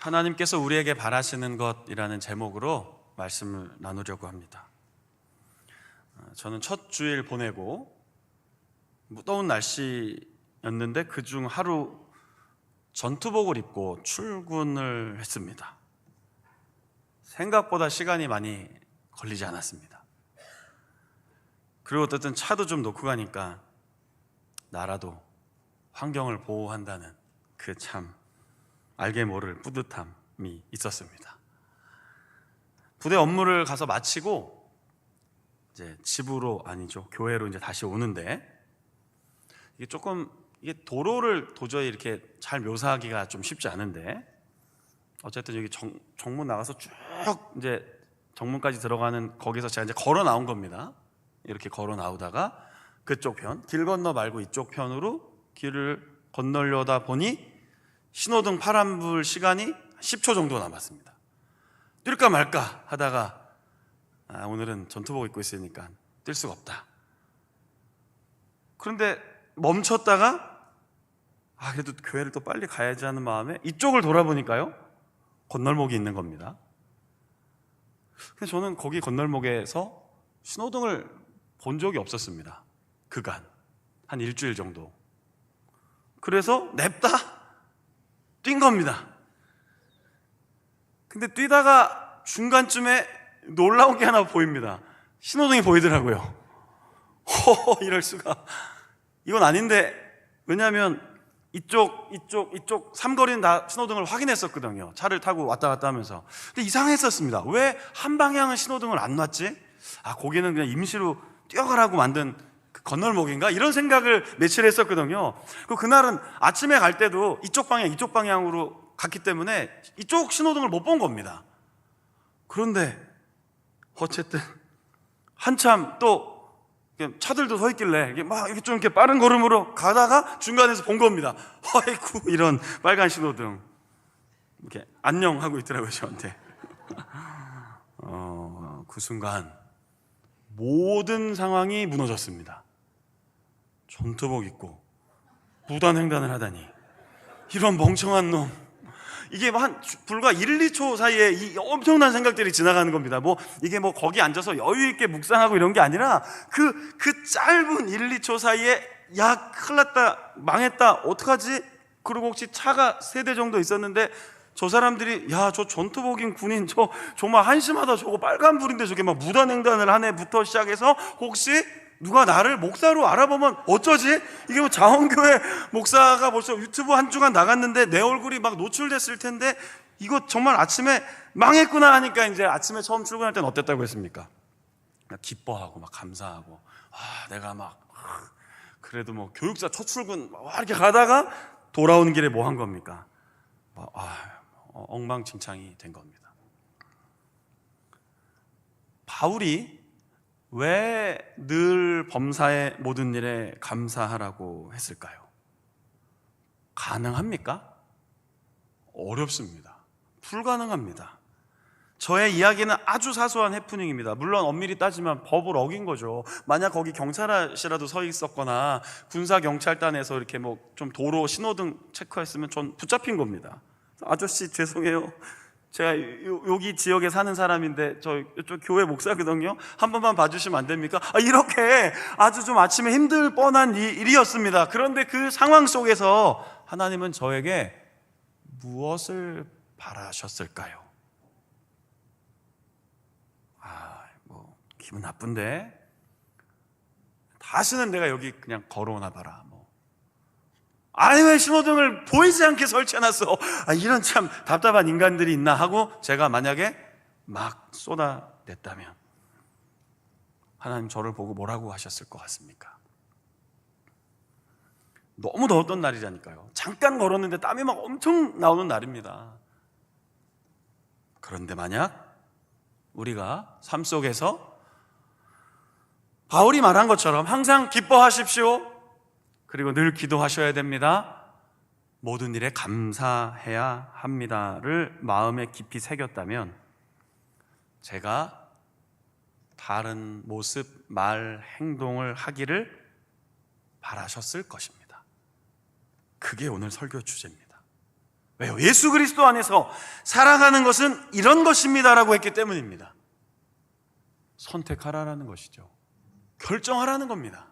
하나님께서 우리에게 바라시는 것이라는 제목으로 말씀을 나누려고 합니다. 저는 첫 주일 보내고 무더운 날씨였는데 그중 하루 전투복을 입고 출근을 했습니다. 생각보다 시간이 많이 걸리지 않았습니다. 그리고 어쨌든 차도 좀 놓고 가니까 나라도 환경을 보호한다는 그 참 알게 모를 뿌듯함이 있었습니다. 부대 업무를 가서 마치고 이제 집으로 교회로 이제 다시 오는데 이게 도로를 도저히 이렇게 잘 묘사하기가 좀 쉽지 않은데 어쨌든 여기 정문 나가서 쭉 이제 정문까지 들어가는 거기서 제가 이제 걸어 나온 겁니다. 이렇게 걸어 나오다가 그쪽 편, 길 건너 말고 이쪽 편으로 길을 건너려다 보니 신호등 파란불 시간이 10초 정도 남았습니다. 뛸까 말까 하다가 오늘은 전투복 입고 있으니까 뛸 수가 없다. 그런데 멈췄다가 그래도 교회를 또 빨리 가야지 하는 마음에 이쪽을 돌아보니까요, 건널목이 있는 겁니다. 근데 저는 거기 건널목에서 신호등을 본 적이 없었습니다. 그간 한 일주일 정도. 그래서 냅다 뛴 겁니다. 근데 뛰다가 중간쯤에 놀라운 게 하나 보입니다. 신호등이 보이더라고요. 이럴 수가. 이건 아닌데, 왜냐하면 이쪽 삼거리는 다 신호등을 확인했었거든요. 차를 타고 왔다 갔다 하면서. 근데 이상했었습니다. 왜 한 방향은 신호등을 안 놨지? 거기는 그냥 임시로 뛰어가라고 만든 그 건널목인가? 이런 생각을 며칠 했었거든요. 그날은 아침에 갈 때도 이쪽 방향으로 갔기 때문에 이쪽 신호등을 못 본 겁니다. 그런데 어쨌든 한참 또 차들도 서 있길래 이렇게 좀 빠른 걸음으로 가다가 중간에서 본 겁니다. 아이고, 이런 빨간 신호등. 이렇게 안녕하고 있더라고요, 저한테. 그 순간 모든 상황이 무너졌습니다. 전투복 입고 무단횡단을 하다니, 이런 멍청한 놈. 이게 불과 1, 2초 사이에 이 엄청난 생각들이 지나가는 겁니다. 이게 거기 앉아서 여유 있게 묵상하고 이런 게 아니라 그 짧은 1, 2초 사이에 큰일 났다, 망했다, 어떡하지? 그리고 혹시 차가 3대 정도 있었는데 저 사람들이 저 전투복인 군인 정말 한심하다, 저거 빨간불인데 저게 막 무단횡단을 하네부터 시작해서 혹시 누가 나를 목사로 알아보면 어쩌지? 이게 자원교회 목사가 벌써 유튜브 한 주간 나갔는데 내 얼굴이 막 노출됐을 텐데 이거 정말 아침에 망했구나 하니까 이제 아침에 처음 출근할 때는 어땠다고 했습니까? 기뻐하고 막 감사하고 내가 그래도 교육사 첫 출근 이렇게 가다가 돌아오는 길에 뭐 한 겁니까? 엉망진창이 된 겁니다. 바울이 왜 늘 범사의 모든 일에 감사하라고 했을까요? 가능합니까? 어렵습니다. 불가능합니다. 저의 이야기는 아주 사소한 해프닝입니다. 물론 엄밀히 따지면 법을 어긴 거죠. 만약 거기 경찰이라도 서 있었거나 군사경찰단에서 이렇게 좀 도로 신호등 체크했으면 전 붙잡힌 겁니다. 아저씨 죄송해요, 제가 여기 지역에 사는 사람인데 이쪽 교회 목사거든요. 한 번만 봐주시면 안 됩니까? 이렇게 아주 좀 아침에 힘들 뻔한 일이었습니다. 그런데 그 상황 속에서 하나님은 저에게 무엇을 바라셨을까요? 기분 나쁜데 다시는 내가 여기 그냥 걸어오나 봐라. 왜 신호등을 보이지 않게 설치해놨어? 이런 참 답답한 인간들이 있나 하고 제가 만약에 막 쏟아냈다면 하나님 저를 보고 뭐라고 하셨을 것 같습니까? 너무 더웠던 날이라니까요. 잠깐 걸었는데 땀이 막 엄청 나오는 날입니다. 그런데 만약 우리가 삶 속에서 바울이 말한 것처럼 항상 기뻐하십시오, 그리고 늘 기도하셔야 됩니다, 모든 일에 감사해야 합니다를 마음에 깊이 새겼다면 제가 다른 모습, 말, 행동을 하기를 바라셨을 것입니다. 그게 오늘 설교 주제입니다. 왜요? 예수 그리스도 안에서 살아가는 것은 이런 것입니다라고 했기 때문입니다. 선택하라는 것이죠. 결정하라는 겁니다.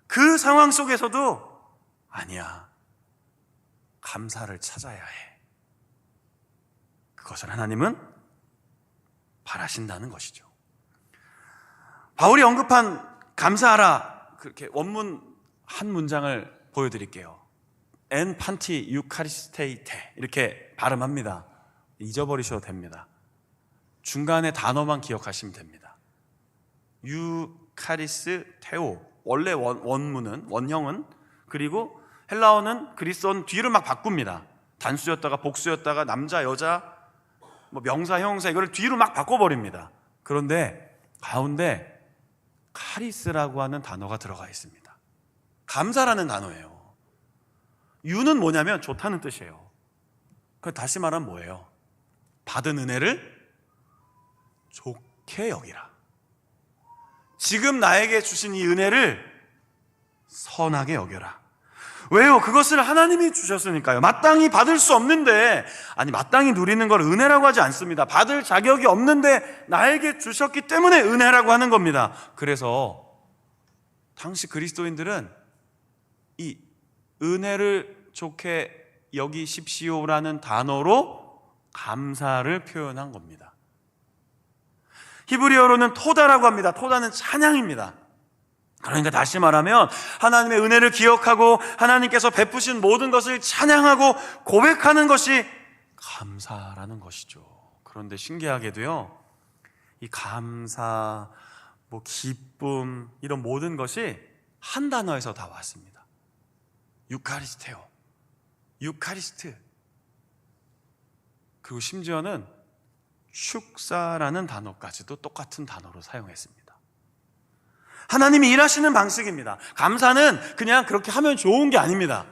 그 상황 속에서도 아니야, 감사를 찾아야 해. 그것을 하나님은 바라신다는 것이죠. 바울이 언급한 감사하라, 그렇게 원문 한 문장을 보여드릴게요. 엔 판티 유카리스테이테 이렇게 발음합니다. 잊어버리셔도 됩니다. 중간에 단어만 기억하시면 됩니다. 유카리스테오, 원래 원문은, 원형은, 그리고 헬라어는 그리스어는 뒤를 막 바꿉니다. 단수였다가 복수였다가 남자 여자 뭐 명사 형용사 이걸 뒤로 막 바꿔버립니다. 그런데 가운데 카리스라고 하는 단어가 들어가 있습니다. 감사라는 단어예요. 유는 뭐냐면 좋다는 뜻이에요. 그 다시 말하면 뭐예요? 받은 은혜를 좋게 여기라. 지금 나에게 주신 이 은혜를 선하게 여겨라. 왜요? 그것을 하나님이 주셨으니까요. 마땅히 받을 수 없는데, 아니 마땅히 누리는 걸 은혜라고 하지 않습니다. 받을 자격이 없는데 나에게 주셨기 때문에 은혜라고 하는 겁니다. 그래서 당시 그리스도인들은 이 은혜를 좋게 여기십시오라는 단어로 감사를 표현한 겁니다. 히브리어로는 토다라고 합니다. 토다는 찬양입니다. 그러니까 다시 말하면 하나님의 은혜를 기억하고 하나님께서 베푸신 모든 것을 찬양하고 고백하는 것이 감사라는 것이죠. 그런데 신기하게도요, 이 감사, 뭐 기쁨, 이런 모든 것이 한 단어에서 다 왔습니다. 유카리스테오, 유카리스트. 그리고 심지어는 축사라는 단어까지도 똑같은 단어로 사용했습니다. 하나님이 일하시는 방식입니다. 감사는 그냥 그렇게 하면 좋은 게 아닙니다.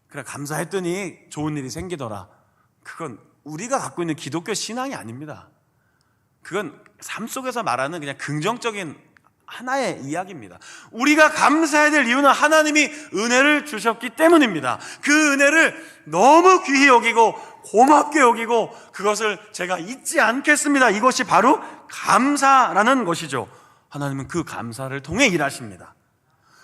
그래, 감사했더니 좋은 일이 생기더라. 그건 우리가 갖고 있는 기독교 신앙이 아닙니다. 그건 삶 속에서 말하는 그냥 긍정적인 하나의 이야기입니다. 우리가 감사해야 될 이유는 하나님이 은혜를 주셨기 때문입니다. 그 은혜를 너무 귀히 여기고 고맙게 여기고 그것을 제가 잊지 않겠습니다. 이것이 바로 감사라는 것이죠. 하나님은 그 감사를 통해 일하십니다.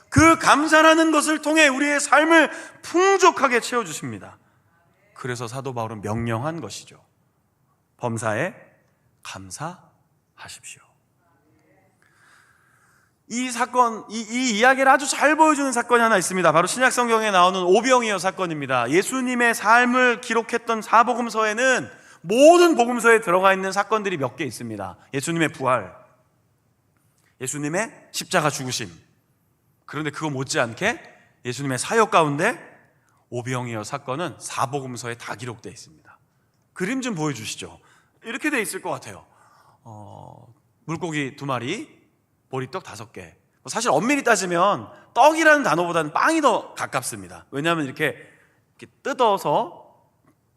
그 감사라는 것을 통해 우리의 삶을 풍족하게 채워주십니다. 그래서 사도 바울은 명령한 것이죠. 범사에 감사하십시오. 이 사건, 이 이야기를 아주 잘 보여주는 사건이 하나 있습니다. 바로 신약 성경에 나오는 오병이어 사건입니다. 예수님의 삶을 기록했던 사복음서에는 모든 복음서에 들어가 있는 사건들이 몇 개 있습니다. 예수님의 부활, 예수님의 십자가 죽으심. 그런데 그거 못지않게 예수님의 사역 가운데 오병이어 사건은 사복음서에 다 기록되어 있습니다. 그림 좀 보여주시죠. 이렇게 되어 있을 것 같아요. 물고기 2마리, 보리떡 5개. 사실 엄밀히 따지면 떡이라는 단어보다는 빵이 더 가깝습니다. 왜냐하면 이렇게 뜯어서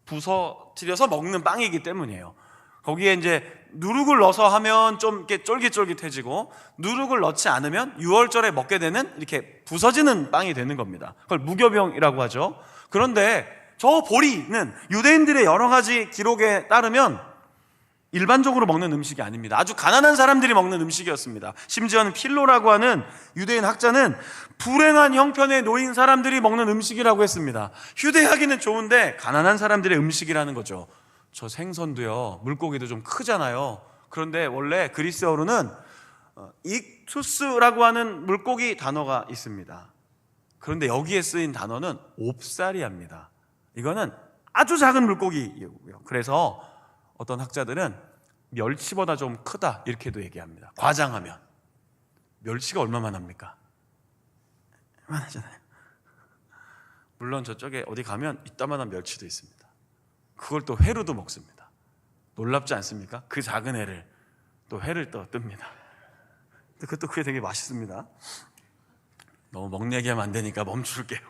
부서뜨려서 먹는 빵이기 때문이에요. 거기에 이제 누룩을 넣어서 하면 좀 이렇게 쫄깃쫄깃해지고, 누룩을 넣지 않으면 6월절에 먹게 되는 이렇게 부서지는 빵이 되는 겁니다. 그걸 무교병이라고 하죠. 그런데 저 보리는 유대인들의 여러 가지 기록에 따르면 일반적으로 먹는 음식이 아닙니다. 아주 가난한 사람들이 먹는 음식이었습니다. 심지어는 필로라고 하는 유대인 학자는 불행한 형편에 놓인 사람들이 먹는 음식이라고 했습니다. 휴대하기는 좋은데 가난한 사람들의 음식이라는 거죠. 저 생선도요, 물고기도 좀 크잖아요. 그런데 원래 그리스어로는 익투스라고 하는 물고기 단어가 있습니다. 그런데 여기에 쓰인 단어는 옵사리아입니다. 이거는 아주 작은 물고기고요. 그래서 어떤 학자들은 멸치보다 좀 크다 이렇게도 얘기합니다. 과장하면. 멸치가 얼마만 합니까? 이만하잖아요. 물론 저쪽에 어디 가면 이따만한 멸치도 있습니다. 그걸 또 회로도 먹습니다. 놀랍지 않습니까? 그 작은 회를 또 회를 또 뜹니다. 그것도 그게 되게 맛있습니다. 너무 먹는 얘기하면 안 되니까 멈출게요.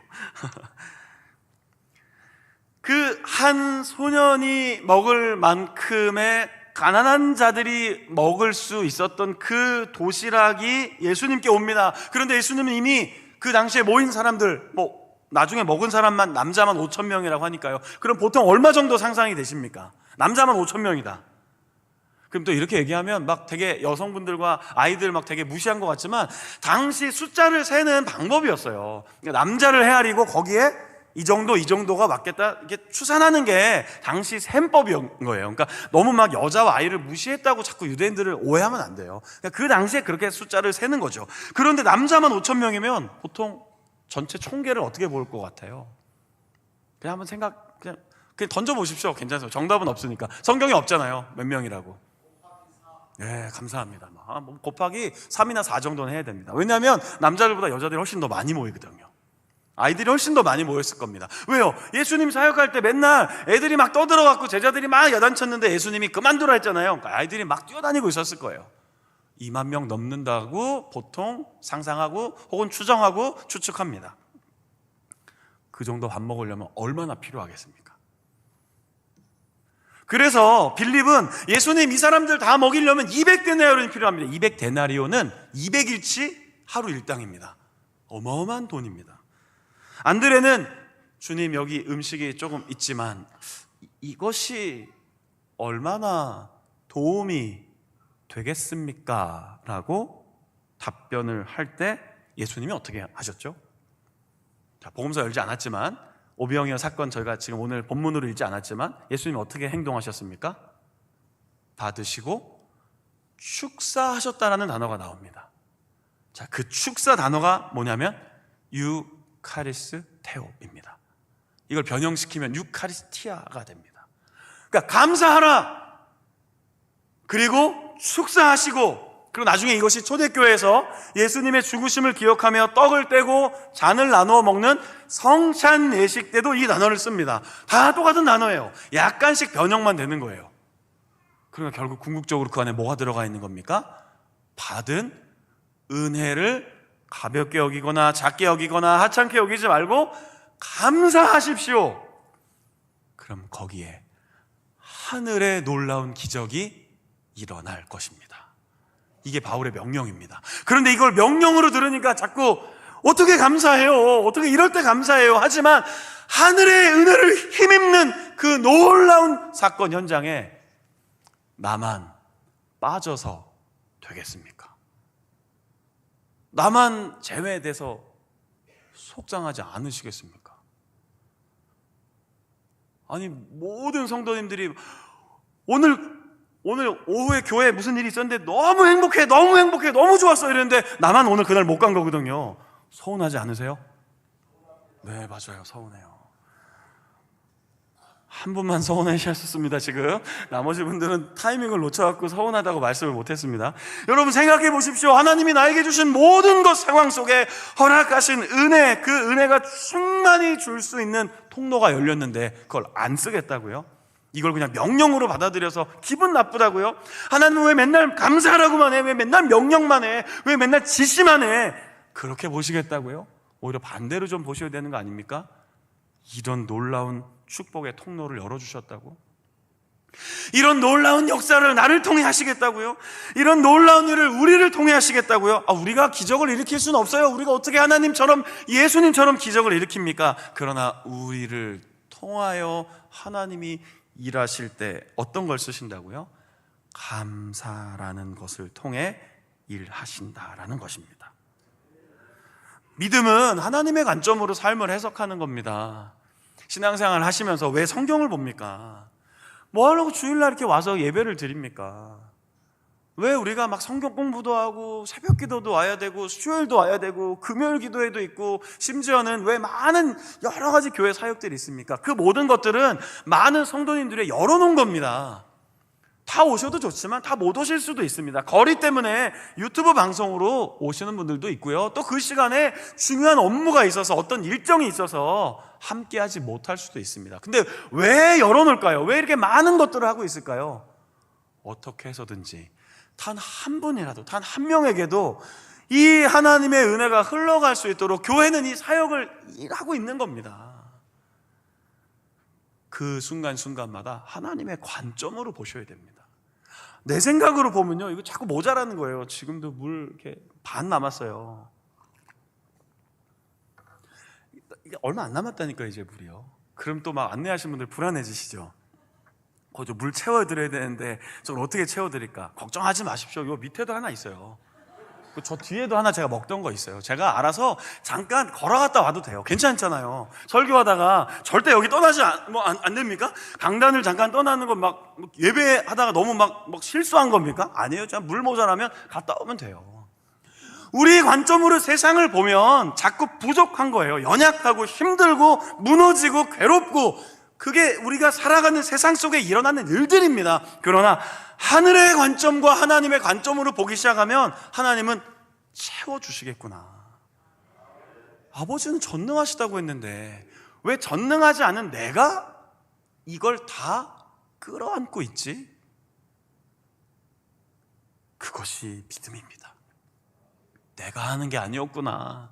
그 한 소년이 먹을 만큼의 가난한 자들이 먹을 수 있었던 그 도시락이 예수님께 옵니다. 그런데 예수님은 이미 그 당시에 모인 사람들, 나중에 먹은 사람만 남자만 5천 명이라고 하니까요. 그럼 보통 얼마 정도 상상이 되십니까? 남자만 5천 명이다. 그럼 또 이렇게 얘기하면 막 되게 여성분들과 아이들 막 되게 무시한 것 같지만 당시 숫자를 세는 방법이었어요. 그러니까 남자를 헤아리고 거기에 이 정도가 맞겠다 이렇게 추산하는 게 당시 셈법인 거예요. 그러니까 너무 막 여자와 아이를 무시했다고 자꾸 유대인들을 오해하면 안 돼요. 그러니까 그 당시에 그렇게 숫자를 세는 거죠. 그런데 남자만 5천 명이면 보통 전체 총계를 어떻게 볼 것 같아요? 그냥 한번 그냥 던져보십시오. 괜찮아요. 정답은 없으니까. 성경에 없잖아요. 몇 명이라고. 네, 감사합니다. 뭐 곱하기 3이나 4 정도는 해야 됩니다. 왜냐하면 남자들보다 여자들이 훨씬 더 많이 모이거든요. 아이들이 훨씬 더 많이 모였을 겁니다. 왜요? 예수님 사역할 때 맨날 애들이 막 떠들어갖고 제자들이 막 야단쳤는데 예수님이 그만두라 했잖아요. 그러니까 아이들이 막 뛰어다니고 있었을 거예요. 2만 명 넘는다고 보통 상상하고 혹은 추정하고 추측합니다. 그 정도 밥 먹으려면 얼마나 필요하겠습니까? 그래서 빌립은 예수님 이 사람들 다 먹이려면 200데나리온이 필요합니다. 200데나리온은 200일치 하루 일당입니다. 어마어마한 돈입니다. 안드레는 주님 여기 음식이 조금 있지만 이것이 얼마나 도움이 되겠습니까? 라고 답변을 할 때 예수님이 어떻게 하셨죠? 자, 복음서 열지 않았지만 오병이어 사건 저희가 지금 오늘 본문으로 읽지 않았지만 예수님이 어떻게 행동하셨습니까? 받으시고 축사하셨다라는 단어가 나옵니다. 자, 그 축사 단어가 뭐냐면 유카리스테오입니다. 이걸 변형시키면 유카리스티아가 됩니다. 그러니까 감사하라, 그리고 축사하시고, 그리고 나중에 이것이 초대교회에서 예수님의 죽으심을 기억하며 떡을 떼고 잔을 나누어 먹는 성찬 예식 때도 이 단어를 씁니다. 다 똑같은 단어예요. 약간씩 변형만 되는 거예요. 그러니까 결국 궁극적으로 그 안에 뭐가 들어가 있는 겁니까? 받은 은혜를 가볍게 여기거나 작게 여기거나 하찮게 여기지 말고 감사하십시오. 그럼 거기에 하늘의 놀라운 기적이 일어날 것입니다. 이게 바울의 명령입니다. 그런데 이걸 명령으로 들으니까 자꾸 어떻게 감사해요? 어떻게 이럴 때 감사해요? 하지만 하늘의 은혜를 힘입는 그 놀라운 사건 현장에 나만 빠져서 되겠습니까? 나만 제외돼서 속상하지 않으시겠습니까? 아니, 모든 성도님들이 오늘 오후에 교회에 무슨 일이 있었는데 너무 행복해, 너무 좋았어 이랬는데 나만 오늘 그날 못 간 거거든요. 서운하지 않으세요? 네, 맞아요. 서운해요. 한 분만 서운해하셨습니다. 지금 나머지 분들은 타이밍을 놓쳐갖고 서운하다고 말씀을 못했습니다. 여러분 생각해 보십시오. 하나님이 나에게 주신 모든 것 상황 속에 허락하신 은혜, 그 은혜가 충만히 줄 수 있는 통로가 열렸는데 그걸 안 쓰겠다고요? 이걸 그냥 명령으로 받아들여서 기분 나쁘다고요? 하나님은 왜 맨날 감사하라고만 해? 왜 맨날 명령만 해? 왜 맨날 지시만 해? 그렇게 보시겠다고요? 오히려 반대로 좀 보셔야 되는 거 아닙니까? 이런 놀라운 축복의 통로를 열어주셨다고? 이런 놀라운 역사를 나를 통해 하시겠다고요? 이런 놀라운 일을 우리를 통해 하시겠다고요? 우리가 기적을 일으킬 수는 없어요. 우리가 어떻게 하나님처럼, 예수님처럼 기적을 일으킵니까? 그러나 우리를 통하여 하나님이 일하실 때 어떤 걸 쓰신다고요? 감사라는 것을 통해 일하신다라는 것입니다. 믿음은 하나님의 관점으로 삶을 해석하는 겁니다. 신앙생활 하시면서 왜 성경을 봅니까? 뭐 하려고 주일날 이렇게 와서 예배를 드립니까? 왜 우리가 막 성경 공부도 하고 새벽 기도도 와야 되고 수요일도 와야 되고 금요일 기도회도 있고 심지어는 왜 많은 여러 가지 교회 사역들이 있습니까? 그 모든 것들은 많은 성도님들이 열어놓은 겁니다. 다 오셔도 좋지만 다 못 오실 수도 있습니다. 거리 때문에 유튜브 방송으로 오시는 분들도 있고요. 또 그 시간에 중요한 업무가 있어서 어떤 일정이 있어서 함께하지 못할 수도 있습니다. 근데 왜 열어놓을까요? 왜 이렇게 많은 것들을 하고 있을까요? 어떻게 해서든지 단 한 분이라도, 단 한 명에게도 이 하나님의 은혜가 흘러갈 수 있도록 교회는 이 사역을 하고 있는 겁니다. 그 순간순간마다 하나님의 관점으로 보셔야 됩니다. 내 생각으로 보면요, 이거 자꾸 모자라는 거예요. 지금도 물 이렇게 반 남았어요. 얼마 안 남았다니까 이제 물이요. 그럼 또 막 안내하신 분들 불안해지시죠. 저 물 채워드려야 되는데 저걸 어떻게 채워드릴까? 걱정하지 마십시오. 요 밑에도 하나 있어요. 저 뒤에도 하나 제가 먹던 거 있어요. 제가 알아서 잠깐 걸어갔다 와도 돼요. 괜찮잖아요. 설교하다가 절대 여기 떠나지 안 됩니까? 강단을 잠깐 떠나는 건 막 예배하다가 너무 막 실수한 겁니까? 아니에요. 그냥 물 모자라면 갔다 오면 돼요. 우리 관점으로 세상을 보면 자꾸 부족한 거예요. 연약하고 힘들고 무너지고 괴롭고, 그게 우리가 살아가는 세상 속에 일어나는 일들입니다. 그러나 하늘의 관점과 하나님의 관점으로 보기 시작하면 하나님은 채워주시겠구나. 아버지는 전능하시다고 했는데 왜 전능하지 않은 내가 이걸 다 끌어안고 있지? 그것이 믿음입니다. 내가 하는 게 아니었구나.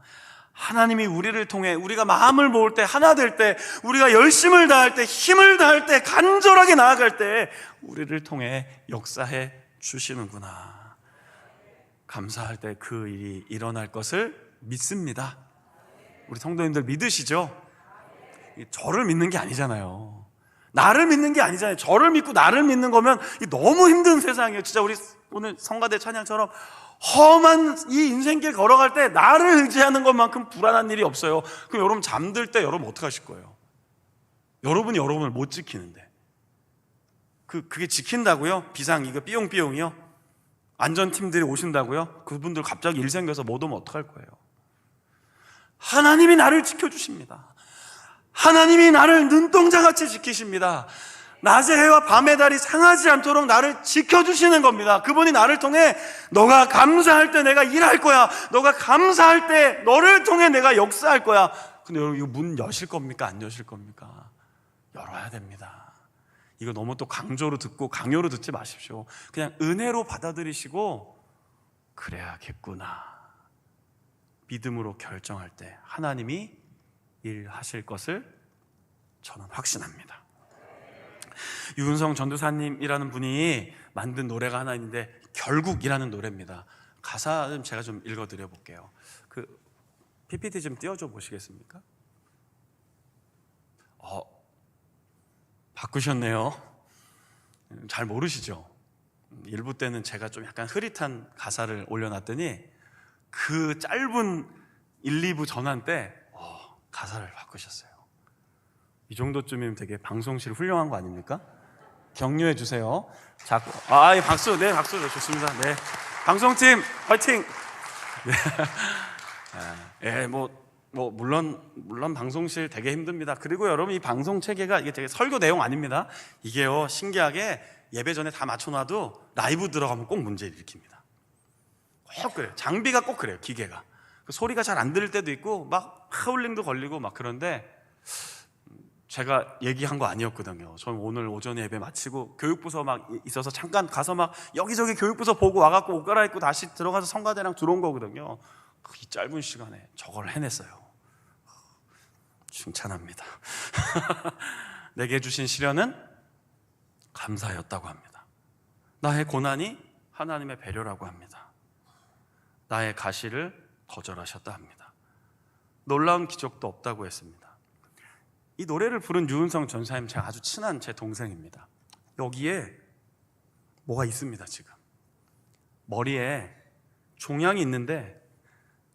하나님이 우리를 통해, 우리가 마음을 모을 때, 하나 될 때, 우리가 열심을 다할 때, 힘을 다할 때, 간절하게 나아갈 때 우리를 통해 역사해 주시는구나. 감사할 때 그 일이 일어날 것을 믿습니다. 우리 성도님들 믿으시죠? 저를 믿는 게 아니잖아요. 나를 믿는 게 아니잖아요. 저를 믿고 나를 믿는 거면 너무 힘든 세상이에요. 진짜 우리 오늘 성가대 찬양처럼 험한 이 인생길 걸어갈 때 나를 의지하는 것만큼 불안한 일이 없어요. 그럼 여러분 잠들 때 여러분 어떻게 하실 거예요? 여러분이 여러분을 못 지키는데 그게 지킨다고요? 비상 이거 삐용삐용이요? 안전팀들이 오신다고요? 그분들 갑자기 일 생겨서 못 오면 어떡할 거예요? 하나님이 나를 지켜주십니다. 하나님이 나를 눈동자같이 지키십니다. 낮의 해와 밤의 달이 상하지 않도록 나를 지켜주시는 겁니다. 그분이 나를 통해 너가 감사할 때 내가 일할 거야. 너가 감사할 때 너를 통해 내가 역사할 거야. 근데 여러분 이거 문 여실 겁니까? 안 여실 겁니까? 열어야 됩니다. 이거 너무 또 강조로 듣고 강요로 듣지 마십시오. 그냥 은혜로 받아들이시고 그래야겠구나. 믿음으로 결정할 때 하나님이 일하실 것을 저는 확신합니다. 유은성 전도사님이라는 분이 만든 노래가 하나 있는데 결국이라는 노래입니다. 가사 좀 제가 좀 읽어드려 볼게요. 그 PPT 좀 띄워줘 보시겠습니까? 바꾸셨네요. 잘 모르시죠? 일부 때는 제가 좀 약간 흐릿한 가사를 올려놨더니 그 짧은 1, 2부 전환 때 가사를 바꾸셨어요. 이 정도쯤이면 되게 방송실 훌륭한 거 아닙니까? 격려해 주세요. 자꾸 박수, 네 박수 좋습니다. 네, 방송팀 화이팅. 네, 물론 방송실 되게 힘듭니다. 그리고 여러분 이 방송 체계가 이게 되게 설교 내용 아닙니다. 이게요 신기하게 예배 전에 다 맞춰놔도 라이브 들어가면 꼭 문제를 일으킵니다. 꼭 그래요. 장비가 꼭 그래요. 기계가 소리가 잘 안 들릴 때도 있고 막 하울링도 걸리고 막 그런데. 제가 얘기한 거 아니었거든요. 저는 오늘 오전에 예배 마치고 교육부서 막 있어서 잠깐 가서 막 여기저기 교육부서 보고 와갖고 옷 갈아입고 다시 들어가서 성가대랑 들어온 거거든요. 이 짧은 시간에 저걸 해냈어요. 칭찬합니다. 내게 주신 시련은 감사였다고 합니다. 나의 고난이 하나님의 배려라고 합니다. 나의 가시를 거절하셨다 합니다. 놀라운 기적도 없다고 했습니다. 이 노래를 부른 유은성 전사님 제가 아주 친한 제 동생입니다. 여기에 뭐가 있습니다. 지금 머리에 종양이 있는데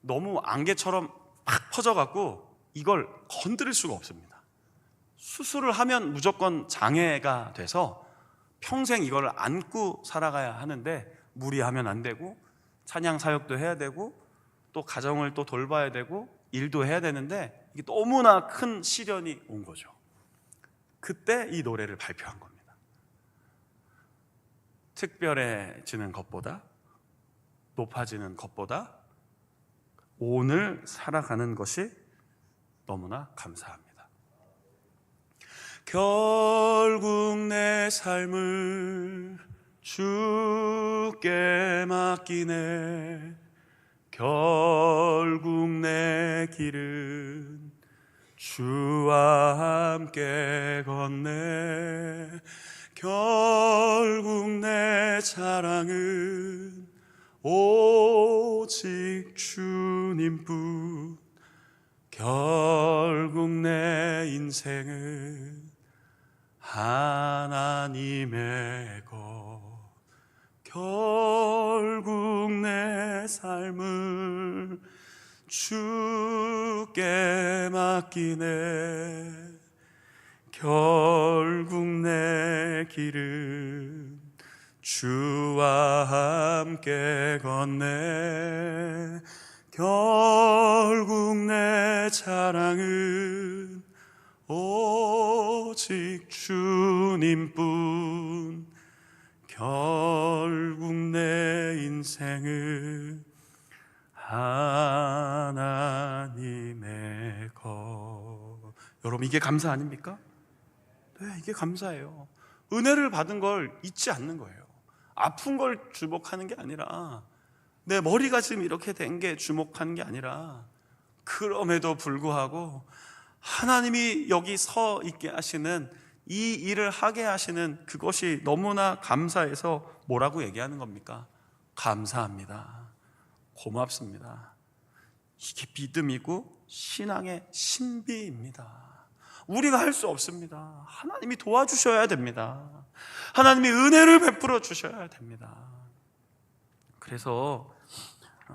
너무 안개처럼 팍 퍼져갖고 이걸 건드릴 수가 없습니다. 수술을 하면 무조건 장애가 돼서 평생 이걸 안고 살아가야 하는데 무리하면 안 되고 찬양 사역도 해야 되고 또 가정을 또 돌봐야 되고 일도 해야 되는데 이게 너무나 큰 시련이 온 거죠. 그때 이 노래를 발표한 겁니다. 특별해지는 것보다 높아지는 것보다 오늘 살아가는 것이 너무나 감사합니다. 결국 내 삶을 주께 맡기네. 결국 내 길은 주와 함께 걷네. 결국 내 자랑은 오직 주님뿐. 결국 하나님의 것 결국 내 삶을 주께 맡기네. 결국 내 길은 주와 함께 걷네. 결국 내 자랑은 오직 주님뿐. 결국 내 인생은 하나님의 것. 여러분, 이게 감사 아닙니까? 네, 이게 감사예요. 은혜를 받은 걸 잊지 않는 거예요. 아픈 걸 주목하는 게 아니라, 내 머리가 지금 이렇게 된 게 주목하는 게 아니라, 그럼에도 불구하고 하나님이 여기 서 있게 하시는, 이 일을 하게 하시는 그것이 너무나 감사해서 뭐라고 얘기하는 겁니까? 감사합니다. 고맙습니다. 이게 믿음이고 신앙의 신비입니다. 우리가 할 수 없습니다. 하나님이 도와주셔야 됩니다. 하나님이 은혜를 베풀어 주셔야 됩니다. 그래서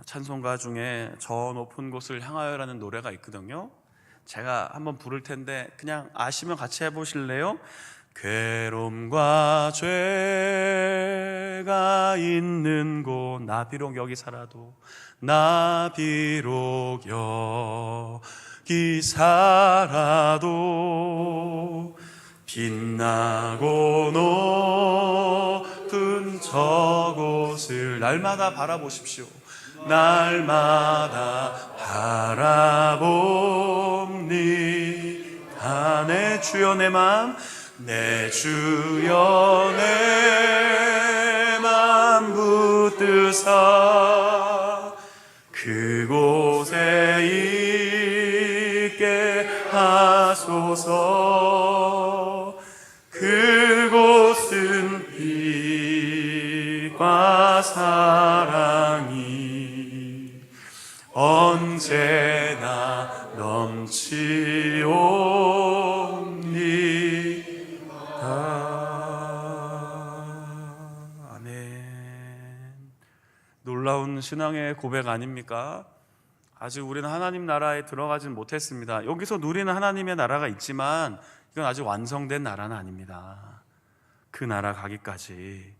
찬송가 중에 저 높은 곳을 향하여라는 노래가 있거든요. 제가 한번 부를 텐데 그냥 아시면 같이 해보실래요? 괴로움과 죄가 있는 곳, 나 비록 여기 살아도, 나 비록 여기 살아도, 빛나고 높은 저곳을 날마다 바라보십시오. 날마다 바라봅니다. 내 주여 내 맘, 내 주여 내 맘 붙드사 그곳에 있게 하소서. 그곳은 빛과 사랑이 언제나 넘치옵니다. 아멘. 놀라운 신앙의 고백 아닙니까? 아직 우리는 하나님 나라에 들어가진 못했습니다. 여기서 누리는 하나님의 나라가 있지만 이건 아직 완성된 나라는 아닙니다. 그 나라 가기까지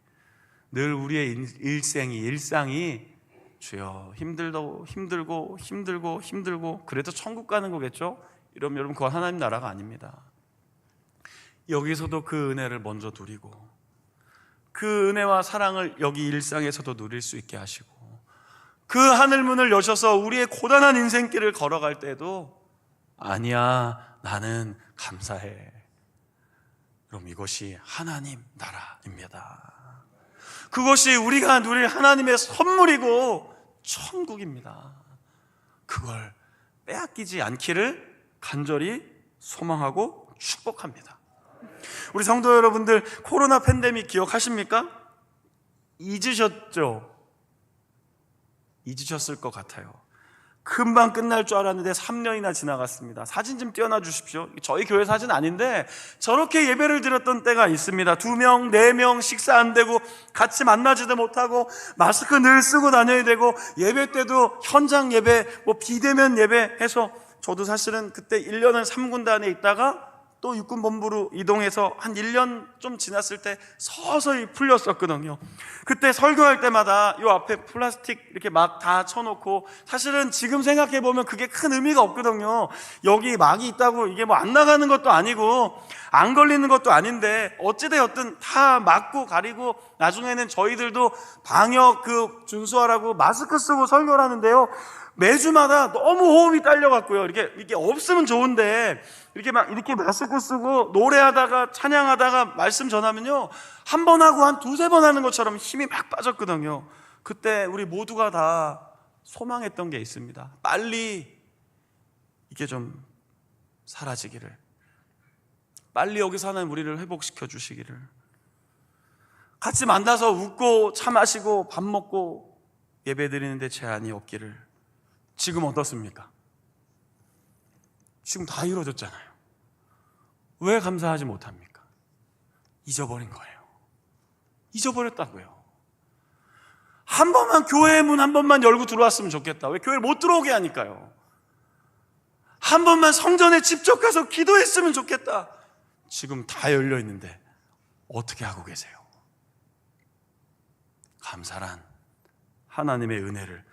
늘 우리의 일상이 주여 힘들고 그래도 천국 가는 거겠죠? 이러면 여러분 그건 하나님 나라가 아닙니다. 여기서도 그 은혜를 먼저 누리고 그 은혜와 사랑을 여기 일상에서도 누릴 수 있게 하시고 그 하늘문을 여셔서 우리의 고단한 인생길을 걸어갈 때도 아니야, 나는 감사해. 그럼 이것이 하나님 나라입니다. 그것이 우리가 누릴 하나님의 선물이고 천국입니다. 그걸 빼앗기지 않기를 간절히 소망하고 축복합니다. 우리 성도 여러분들, 코로나 팬데믹 기억하십니까? 잊으셨죠? 잊으셨을 것 같아요. 금방 끝날 줄 알았는데 3년이나 지나갔습니다. 사진 좀 띄워놔 주십시오. 저희 교회 사진 아닌데 저렇게 예배를 드렸던 때가 있습니다. 2명, 4명 식사 안 되고 같이 만나지도 못하고 마스크 늘 쓰고 다녀야 되고 예배 때도 현장 예배, 비대면 예배 해서 저도 사실은 그때 1년을 3군단에 있다가 또 육군본부로 이동해서 한 1년 좀 지났을 때 서서히 풀렸었거든요. 그때 설교할 때마다 요 앞에 플라스틱 이렇게 막 다 쳐놓고, 사실은 지금 생각해보면 그게 큰 의미가 없거든요. 여기 막이 있다고 이게 안 나가는 것도 아니고 안 걸리는 것도 아닌데 어찌되었든 다 막고 가리고 나중에는 저희들도 방역 준수하라고 마스크 쓰고 설교를 하는데요, 매주마다 너무 호흡이 딸려갖고요. 이렇게 없으면 좋은데 이렇게 마스크 쓰고 노래하다가 찬양하다가 말씀 전하면요, 한 번 하고 한 2-3번 하는 것처럼 힘이 막 빠졌거든요. 그때 우리 모두가 다 소망했던 게 있습니다. 빨리 이게 좀 사라지기를, 빨리 여기서 하나님 우리를 회복시켜 주시기를, 같이 만나서 웃고 차 마시고 밥 먹고 예배 드리는데 제한이 없기를. 지금 어떻습니까? 지금 다 이루어졌잖아요. 왜 감사하지 못합니까? 잊어버린 거예요. 잊어버렸다고요. 한 번만 교회의 문 한 번만 열고 들어왔으면 좋겠다. 왜 교회를 못 들어오게 하니까요. 한 번만 성전에 직접 가서 기도했으면 좋겠다. 지금 다 열려 있는데 어떻게 하고 계세요? 감사란 하나님의 은혜를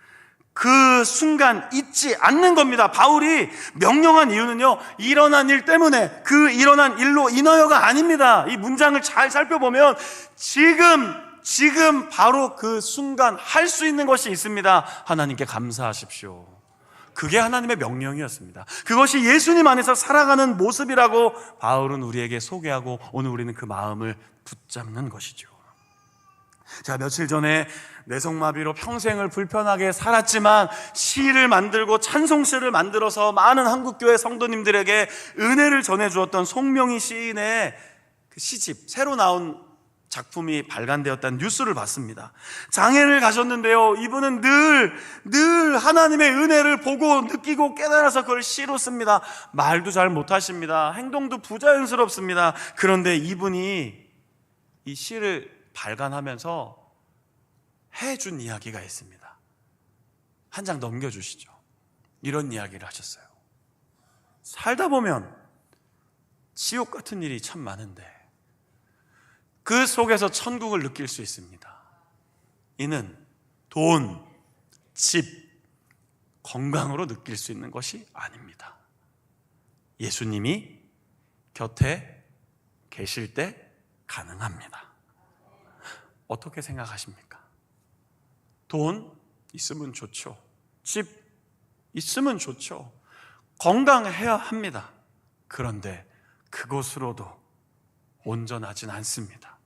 그 순간 잊지 않는 겁니다. 바울이 명령한 이유는요, 일어난 일 때문에, 그 일어난 일로 인하여가 아닙니다. 이 문장을 잘 살펴보면 지금 바로 그 순간 할 수 있는 것이 있습니다. 하나님께 감사하십시오. 그게 하나님의 명령이었습니다. 그것이 예수님 안에서 살아가는 모습이라고 바울은 우리에게 소개하고 오늘 우리는 그 마음을 붙잡는 것이죠. 제가 며칠 전에 뇌성마비로 평생을 불편하게 살았지만 시를 만들고 찬송시를 만들어서 많은 한국교회 성도님들에게 은혜를 전해주었던 송명희 시인의 그 시집, 새로 나온 작품이 발간되었다는 뉴스를 봤습니다. 장애를 가졌는데요, 이분은 늘 하나님의 은혜를 보고 느끼고 깨달아서 그걸 시로 씁니다. 말도 잘 못하십니다. 행동도 부자연스럽습니다. 그런데 이분이 이 시를 발간하면서 해준 이야기가 있습니다. 한 장 넘겨주시죠. 이런 이야기를 하셨어요. 살다 보면 지옥 같은 일이 참 많은데 그 속에서 천국을 느낄 수 있습니다. 이는 돈, 집, 건강으로 느낄 수 있는 것이 아닙니다. 예수님이 곁에 계실 때 가능합니다. 어떻게 생각하십니까? 돈 있으면 좋죠. 집 있으면 좋죠. 건강해야 합니다. 그런데 그것으로도 온전하진 않습니다.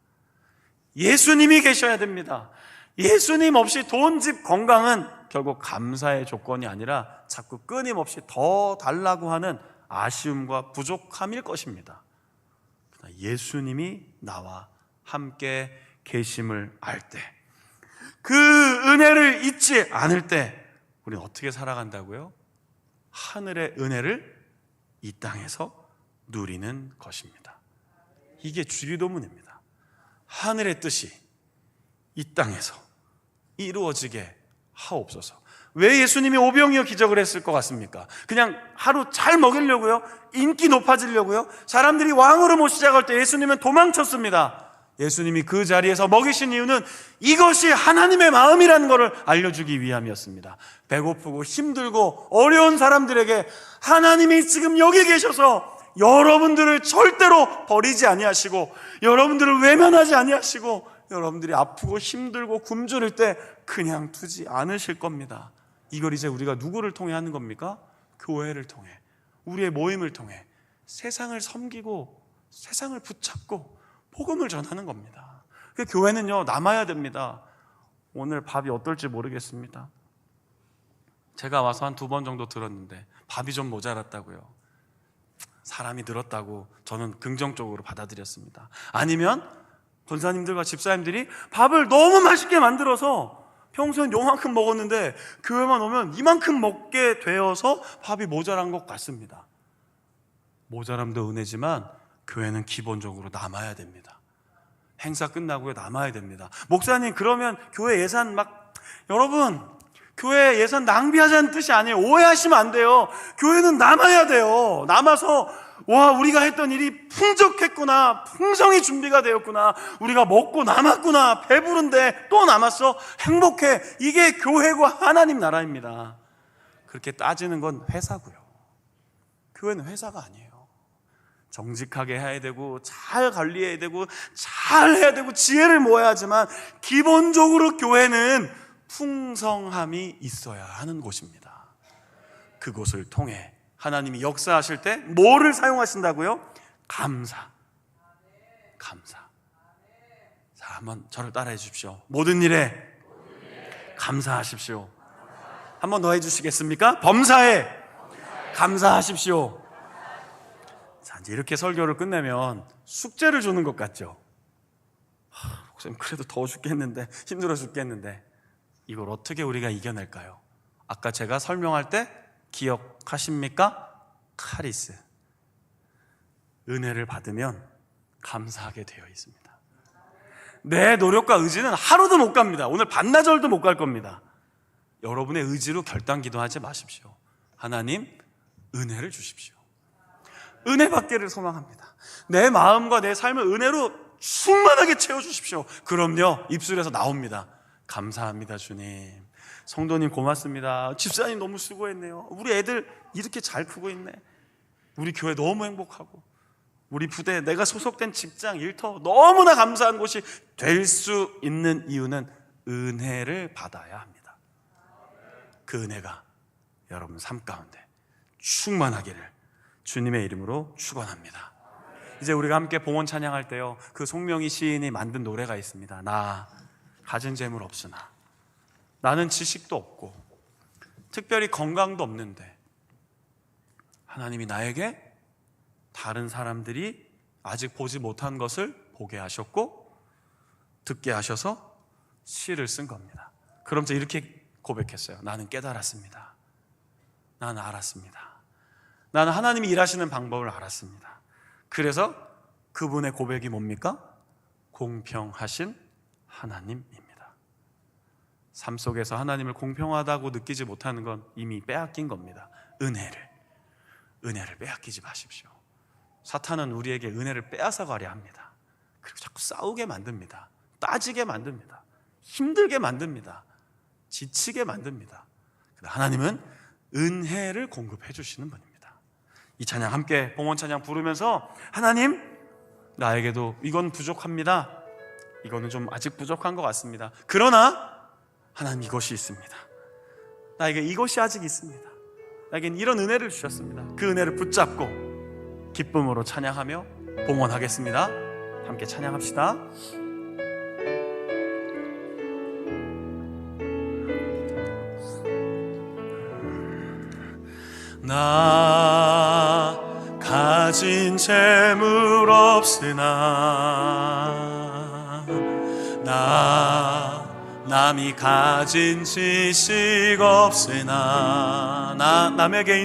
예수님이 계셔야 됩니다. 예수님 없이 돈, 집, 건강은 결국 감사의 조건이 아니라 자꾸 끊임없이 더 달라고 하는 아쉬움과 부족함일 것입니다. 예수님이 나와 함께 계심을 알 때, 그 은혜를 잊지 않을 때 우리는 어떻게 살아간다고요? 하늘의 은혜를 이 땅에서 누리는 것입니다. 이게 주기도문입니다. 하늘의 뜻이 이 땅에서 이루어지게 하옵소서. 왜 예수님이 오병이어 기적을 했을 것 같습니까? 그냥 하루 잘 먹이려고요? 인기 높아지려고요? 사람들이 왕으로 모시자고 할 때 예수님은 도망쳤습니다. 예수님이 그 자리에서 먹이신 이유는 이것이 하나님의 마음이라는 것을 알려주기 위함이었습니다. 배고프고 힘들고 어려운 사람들에게 하나님이 지금 여기 계셔서 여러분들을 절대로 버리지 아니하시고 여러분들을 외면하지 아니하시고 여러분들이 아프고 힘들고 굶주릴 때 그냥 두지 않으실 겁니다. 이걸 이제 우리가 누구를 통해 하는 겁니까? 교회를 통해, 우리의 모임을 통해 세상을 섬기고 세상을 붙잡고 복음을 전하는 겁니다. 그 교회는요, 남아야 됩니다. 오늘 밥이 어떨지 모르겠습니다. 제가 와서 한 2번 정도 들었는데 밥이 좀 모자랐다고요. 사람이 늘었다고 저는 긍정적으로 받아들였습니다. 아니면 권사님들과 집사님들이 밥을 너무 맛있게 만들어서 평소엔 요만큼 먹었는데 교회만 오면 이만큼 먹게 되어서 밥이 모자란 것 같습니다. 모자람도 은혜지만 교회는 기본적으로 남아야 됩니다. 행사 끝나고요, 남아야 됩니다. 목사님, 그러면 교회 예산 여러분, 교회 예산 낭비하자는 뜻이 아니에요. 오해하시면 안 돼요. 교회는 남아야 돼요. 남아서 우리가 했던 일이 풍족했구나, 풍성이 준비가 되었구나, 우리가 먹고 남았구나, 배부른데 또 남았어, 행복해. 이게 교회고 하나님 나라입니다. 그렇게 따지는 건 회사고요. 교회는 회사가 아니에요. 정직하게 해야 되고 잘 관리해야 되고 잘 해야 되고 지혜를 모아야 하지만 기본적으로 교회는 풍성함이 있어야 하는 곳입니다. 그곳을 통해 하나님이 역사하실 때 뭐를 사용하신다고요? 감사. 자, 한번 저를 따라해 주십시오. 모든 일에 감사하십시오. 한번 더 해주시겠습니까? 범사에 감사하십시오. 자, 이제 이렇게 설교를 끝내면 숙제를 주는 것 같죠? 목사님, 그래도 더워 죽겠는데, 힘들어 죽겠는데, 이걸 어떻게 우리가 이겨낼까요? 아까 제가 설명할 때 기억하십니까? 카리스. 은혜를 받으면 감사하게 되어 있습니다. 내 노력과 의지는 하루도 못 갑니다. 오늘 반나절도 못 갈 겁니다. 여러분의 의지로 결단 기도하지 마십시오. 하나님, 은혜를 주십시오. 은혜 받기를 소망합니다. 내 마음과 내 삶을 은혜로 충만하게 채워주십시오. 그럼요, 입술에서 나옵니다. 감사합니다, 주님. 성도님 고맙습니다. 집사님 너무 수고했네요. 우리 애들 이렇게 잘 크고 있네. 우리 교회 너무 행복하고, 우리 부대, 내가 소속된 직장, 일터 너무나 감사한 곳이 될 수 있는 이유는 은혜를 받아야 합니다. 그 은혜가 여러분 삶 가운데 충만하기를 주님의 이름으로 축원합니다. 이제 우리가 함께 봉헌 찬양할 때요, 그 송명희 시인이 만든 노래가 있습니다. 나 가진 재물 없으나, 나는 지식도 없고 특별히 건강도 없는데 하나님이 나에게 다른 사람들이 아직 보지 못한 것을 보게 하셨고 듣게 하셔서 시를 쓴 겁니다. 그러면서 이렇게 고백했어요. 나는 깨달았습니다. 나는 알았습니다. 나는 하나님이 일하시는 방법을 알았습니다. 그래서 그분의 고백이 뭡니까? 공평하신 하나님입니다. 삶 속에서 하나님을 공평하다고 느끼지 못하는 건 이미 빼앗긴 겁니다. 은혜를 빼앗기지 마십시오. 사탄은 우리에게 은혜를 빼앗아 가려 합니다. 그리고 자꾸 싸우게 만듭니다. 따지게 만듭니다. 힘들게 만듭니다. 지치게 만듭니다. 하나님은 은혜를 공급해 주시는 분입니다. 이 찬양 함께 봉헌 찬양 부르면서, 하나님, 나에게도 이건 부족합니다. 이거는 좀 아직 부족한 것 같습니다. 그러나 하나님, 이것이 있습니다. 나에게 이것이 아직 있습니다. 나에겐 이런 은혜를 주셨습니다. 그 은혜를 붙잡고 기쁨으로 찬양하며 봉헌하겠습니다. 함께 찬양합시다. 나 가진 재물 없으나, 나 남이 가진 지식 없으나, 남에게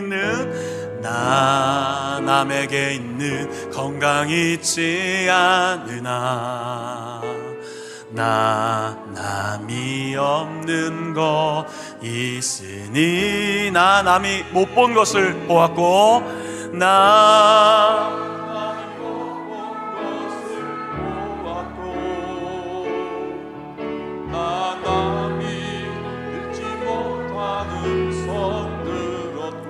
있는 건강 있지 않으나, 나 남이 없는 거 있으니, 나 남이 못 본 것을 보았고, 나 남이 못 본 것을 보았고, 나 남이 듣지 못한 음성 들었고,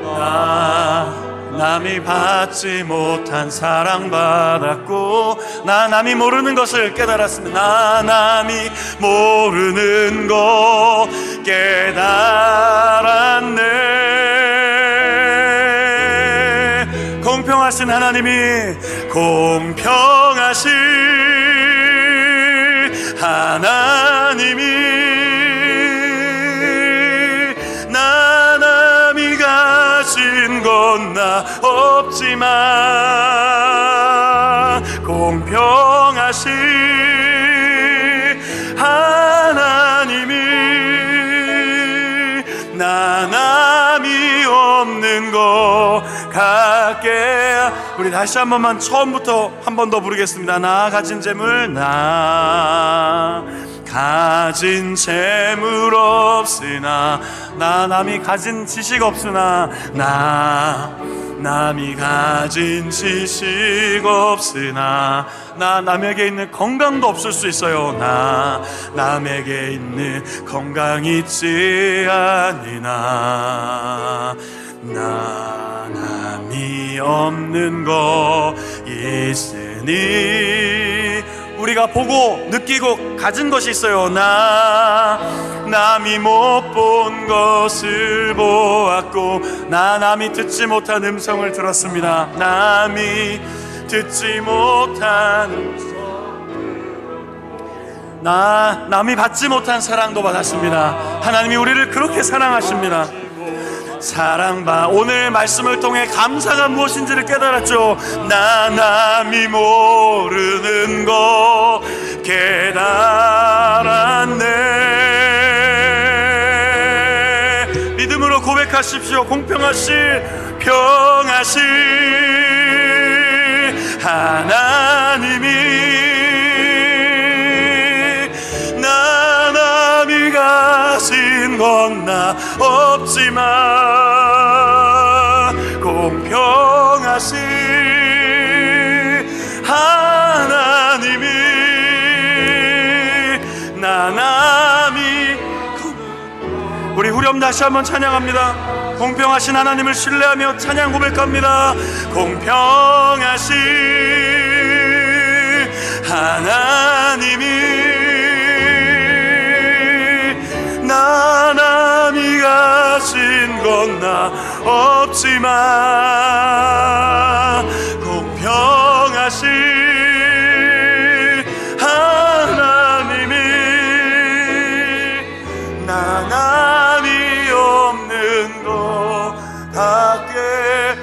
나 남이 받지 못한 사랑 받았고, 나 남이 모르는 것을 깨달았습니다. 나 남이 모르는 것 깨달았네. 공평하신 하나님이, 공평하신 하나님이, 나 남이 가진 건 나 없지만, 공평하신 하나님이, 나 남이 없는 것 같게. 우리 다시 한 번만 처음부터 한 번 더 부르겠습니다. 나 가진 재물, 나 가진 재물 없으나, 나 남이 가진 지식 없으나, 나 남이 가진 지식 없으나, 나 남에게 있는 건강도 없을 수 있어요. 나 남에게 있는 건강 있지 않으나, 나 남이 없는 거 있으니, 우리가 보고 느끼고 가진 것이 있어요. 나 남이 못 본 것을 보았고, 나 남이 듣지 못한 음성을 들었습니다. 남이 듣지 못한 음성, 나 남이 받지 못한 사랑도 받았습니다. 하나님이 우리를 그렇게 사랑하십니다. 사랑받, 오늘 말씀을 통해 감사가 무엇인지를 깨달았죠. 나 남이 모르는 거 깨달았네. 믿음으로 고백하십시오. 공평하신, 평하신 하나님, 하나님이 나남이 가신 건 나 없지만 공평하신 하나님이 나남이. 우리 후렴 다시 한번 찬양합니다. 공평하신 하나님을 신뢰하며 찬양 고백합니다. 공평하신 하나님이 나남이 가신 건 나 없지만 공평하신 하나님이 나남이 없는 것 같게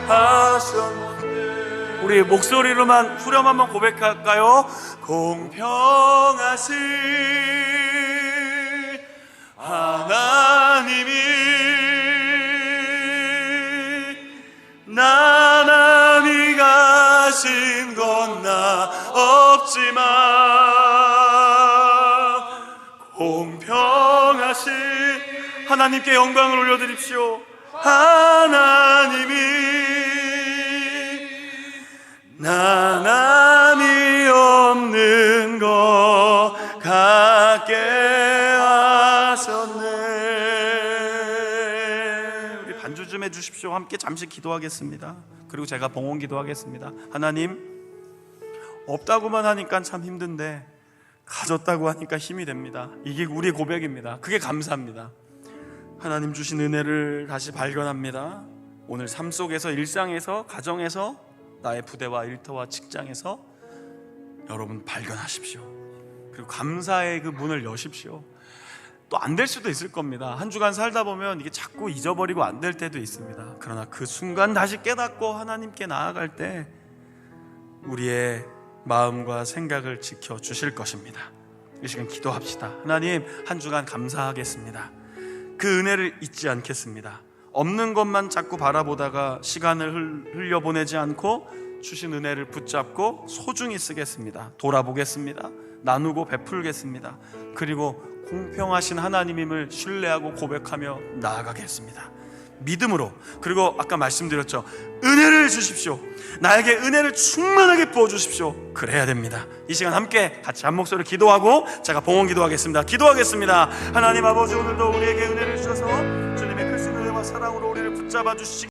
하셨네. 우리 목소리로만 후렴 한번 고백할까요? 공평하신 하나님이 나남이 가신 건 나 없지만 공평하신 하나님께 영광을 올려드립시오. 하나님이 나남이 없는 것 같게 하셨네. 우리 반주 좀 해주십시오. 함께 잠시 기도하겠습니다. 그리고 제가 봉헌 기도하겠습니다. 하나님, 없다고만 하니까 참 힘든데 가졌다고 하니까 힘이 됩니다. 이게 우리 고백입니다. 그게 감사합니다. 하나님 주신 은혜를 다시 발견합니다. 오늘 삶 속에서, 일상에서, 가정에서, 나의 부대와 일터와 직장에서 여러분 발견하십시오. 그리고 감사의 그 문을 여십시오. 또 안 될 수도 있을 겁니다. 한 주간 살다 보면 이게 자꾸 잊어버리고 안 될 때도 있습니다. 그러나 그 순간 다시 깨닫고 하나님께 나아갈 때 우리의 마음과 생각을 지켜주실 것입니다. 이 시간 기도합시다. 하나님, 한 주간 감사하겠습니다. 그 은혜를 잊지 않겠습니다. 없는 것만 자꾸 바라보다가 시간을 흘려보내지 않고 주신 은혜를 붙잡고 소중히 쓰겠습니다. 돌아보겠습니다. 나누고 베풀겠습니다. 그리고 공평하신 하나님임을 신뢰하고 고백하며 나아가겠습니다. 믿음으로. 그리고 아까 말씀드렸죠, 은혜를 주십시오. 나에게 은혜를 충만하게 부어주십시오. 그래야 됩니다. 이 시간 함께 같이 한 목소리로 기도하고 제가 봉헌 기도하겠습니다. 기도하겠습니다. 하나님 아버지, 오늘도 우리에게 은혜를 주셔서 주님의 크신 은혜와 사랑으로 우리를 붙잡아 주시기